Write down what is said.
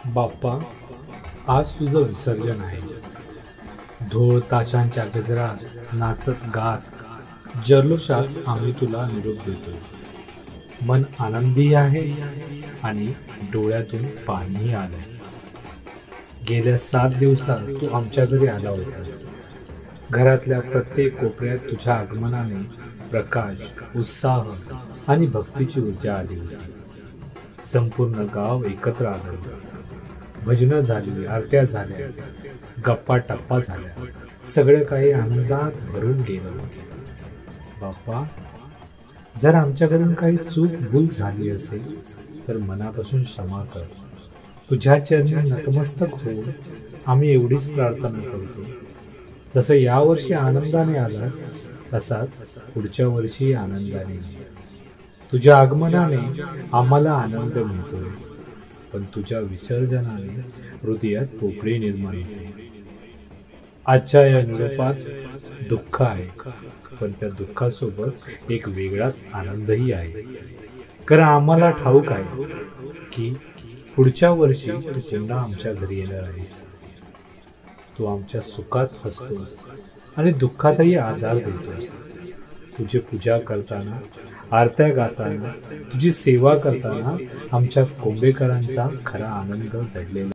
बाप्पा, आज तुझं विसर्जन आहे. ढोल ताशांच्या गजरात नाचत गात जल्लोषात आम्ही तुला निरोप देतो. मन आनंदी आहे आणि डोळ्यातून पाणीही आलंय. गेल्या 7 दिवसात तू आमच्या घरी आला होतास. घरातल्या प्रत्येक कोपऱ्यात तुझ्या आगमनाने प्रकाश, उत्साह आणि भक्तीची ऊर्जा आली होती. संपूर्ण गाव एकत्र आलं. भजनं झाली, आरत्या झाल्या, गप्पा टप्पा झाल्या. सगळं काही आनंदात भरून गेलं. बाप्पा, जर आमच्याकडून काही चूक भूल झाली असेल तर मनापासून क्षमा कर. तुझ्या चरणी नतमस्तक होऊन आम्ही एवढीच प्रार्थना करतो. जसं यावर्षी आनंदाने आलास तसाच पुढच्या वर्षी आनंदाने ये. तुझ्या आगमनाने आम्हाला आनंद मिळतोय, पण तुझ्या विसर्जनाने हृदयात पोकळी निर्माण होते. आजच्या या निरोपात दुःख आहे, पण त्या दुःखासोबत एक वेगळाच आनंदही आहे. कारण आम्हाला ठाऊक आहे की पुढच्या वर्षी तू पुन्हा आमच्या घरी येणार आहेस. तू आमच्या सुखात हसतोस आणि दुःखातही आधार देतोस. तुझी पूजा करताना, आरत्या गाताना, तुझी सेवा करताना आमच्या कोंबेकरांचा खरा आनंद दडलेला